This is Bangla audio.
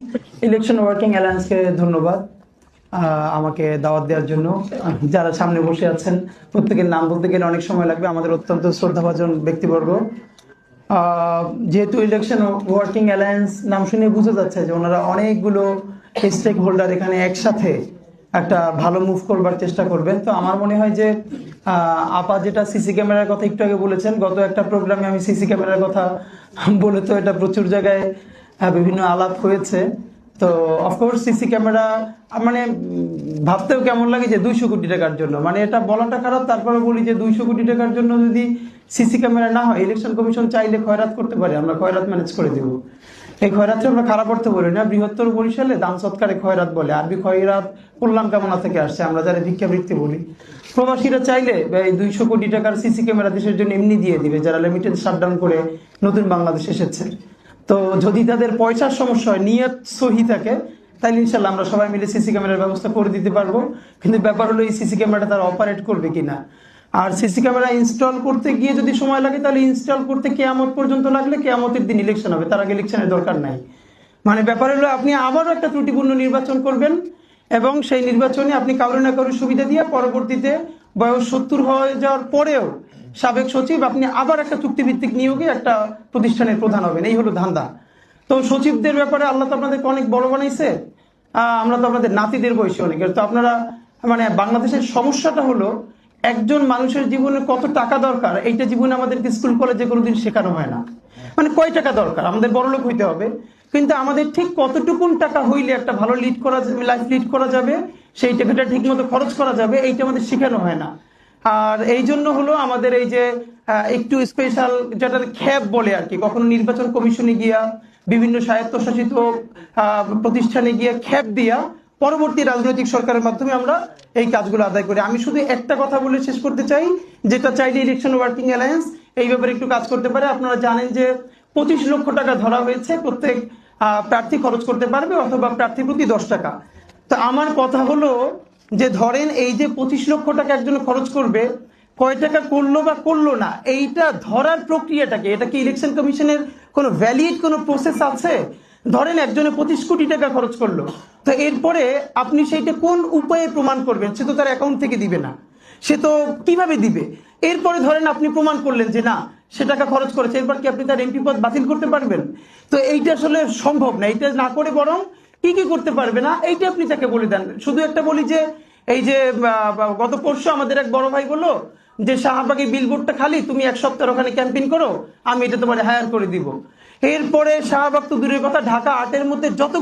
ইলেকশন ওয়ার্কিং অ্যালায়েন্সকে ধন্যবাদ আমাকে দাওয়াত দেওয়ার জন্য। যারা সামনে বসে আছেন প্রত্যেকের নাম বলতে গেলে অনেক সময় লাগবে, আমাদের অত্যন্ত শ্রদ্ধাভাজন ব্যক্তিবর্গ। যেহেতু ইলেকশন ওয়ার্কিং অ্যালায়েন্স নাম শুনে বোঝা যাচ্ছে যে ওনারা অনেকগুলো স্টেক হোল্ডার এখানে একসাথে একটা ভালো মুভ করবার চেষ্টা করবেন। তো আমার মনে হয় যে আপা যেটা সিসি ক্যামেরার কথা একটু আগে বলেছেন, গত একটা প্রোগ্রামে আমি সিসি ক্যামেরার কথা বলে তো এটা প্রচুর জায়গায় বিভিন্ন আলাপ হয়েছে। তো অফকোর্স সিসি ক্যামেরা মানে ভাবতেও কেমন লাগে যে 200 কোটি টাকার জন্য, মানে এটা বলাটা খারাপ, তারপরে বলি যে 200 কোটি টাকার জন্য যদি সিসি ক্যামেরা না হয়, ইলেকশন কমিশন চাইলে খয়রাত করতে পারে, আমরা খয়রাত ম্যানেজ করে দেব। এই খয়রাতটা আমরা খারাপ অর্থে বলি না, বৃহত্তর বরিশালে দান সৎকারে খয়রাত বলে। আরবি খয়রাত কল্যাণ কামনা থেকে আসছে, আমরা যারা ভিক্ষাবৃত্তি বলি। প্রবাসীরা চাইলে এই 200 কোটি টাকার সিসি ক্যামেরা দেশের জন্য এমনি দিয়ে দিবে, যারা লিমিটেড শাটডাউন করে নতুন বাংলাদেশ এসেছে। তো যদি তাদের পয়সার সমস্যা হয়, নিয়ত সহি থাকে, তাহলে ইনশাল্লাহ আমরা সবাই মিলে সিসি ক্যামেরার ব্যবস্থা করে দিতে পারবো। কিন্তু ব্যাপার হলো এই সিসি ক্যামেরাটা তারা অপারেট করবে কিনা। আর সিসি ক্যামেরা ইনস্টল করতে গিয়ে যদি সময় লাগে, তাহলে ইনস্টল করতে কেয়ামত পর্যন্ত লাগলে কেয়ামতের দিন ইলেকশন হবে, তার আগে ইলেকশনের দরকার নাই। মানে ব্যাপার হলো আপনি আবারও একটা ত্রুটিপূর্ণ নির্বাচন করবেন এবং সেই নির্বাচনে আপনি কারো না কারো সুবিধা দিয়ে পরবর্তীতে বয়স 70 হয়ে যাওয়ার পরেও সাবেক সচিব আপনি আবার একটা চুক্তিভিত্তিক নিয়োগে একটা প্রতিষ্ঠানের প্রধান হবেন, এই হলো ধান্দা। তো সচিবদের ব্যাপারে আল্লাহ তো আপনাদেরকে অনেক বড় বানাইছে, আমরা তো আপনাদের নাতিদের বয়সী অনেকের। তো আপনারা মানে বাংলাদেশের সমস্যাটা হলো একজন মানুষের জীবনে কত টাকা দরকার, এইটা জীবনে আমাদেরকে স্কুল কলেজে কোনোদিন শেখানো হয় না। মানে কয় টাকা দরকার, আমাদের বড়লোক হইতে হবে, কিন্তু আমাদের ঠিক কতটুকুন টাকা হইলে একটা ভালো লাইফ লিড করা যাবে, সেই টাকাটা ঠিক মতো খরচ করা যাবে, এইটা আমাদের শেখানো হয় না। আর এই জন্য হলো আমাদের এই যে একটু স্পেশাল যেটা খ্যাপ বলে আর কি, কখনো নির্বাচন কমিশনে গিয়া বিভিন্ন স্বায়ত্তশাসিত প্রতিষ্ঠানে গিয়ে খ্যাপ দিয়া পরবর্তী রাজনৈতিক সরকারের মাধ্যমে আমরা এই কাজগুলো আদায় করি। আমি শুধু একটা কথা বলে শেষ করতে চাই, যেটা চাইলে ইলেকশন ওয়ার্কিং অ্যালায়েন্স এই ব্যাপারে একটু কাজ করতে পারে। আপনারা জানেন যে 25 লক্ষ টাকা ধরা হয়েছে, প্রত্যেক প্রার্থী খরচ করতে পারবে অথবা প্রার্থী প্রতি 10 টাকা। তো আমার কথা হলো যে ধরেন এই যে 25 লক্ষ টাকা একজন খরচ করবে, কয় টাকা করলো বা করলো না, এইটা ধরার প্রক্রিয়াটাকে, এটা কি ইলেকশন কমিশনের কোনো ভ্যালিড কোনো প্রসেস আছে? ধরেন একজনে 25 কোটি টাকা খরচ করলো, তো এরপরে আপনি সেইটা কোন উপায়ে প্রমাণ করবেন? সে তো তার অ্যাকাউন্ট থেকে দিবে না, সে তো কিভাবে দিবে? এরপরে ধরেন আপনি প্রমাণ করলেন যে না, সে টাকা খরচ করেছে, এরপর কি আপনি তার এমপি পদ বাতিল করতে পারবেন? তো এইটা আসলে সম্ভব না। এইটা না করে বরং কি কি করতে পারবে না এইটা আপনি তাকে বলে দেন। শুধু একটা বলি যে এই যে গত পরশু আমাদের এক বড় ভাই বললো যে শাহবাগে বিলবোর্ডটা খালি, তুমি 1 সপ্তাহ ওখানে ক্যাম্পেইন করো, আমি এটা তোমার হায়ার করে দিব। এরপরে শাহবাগ তো দূরের কথা, ঢাকা 8-এর মধ্যে যত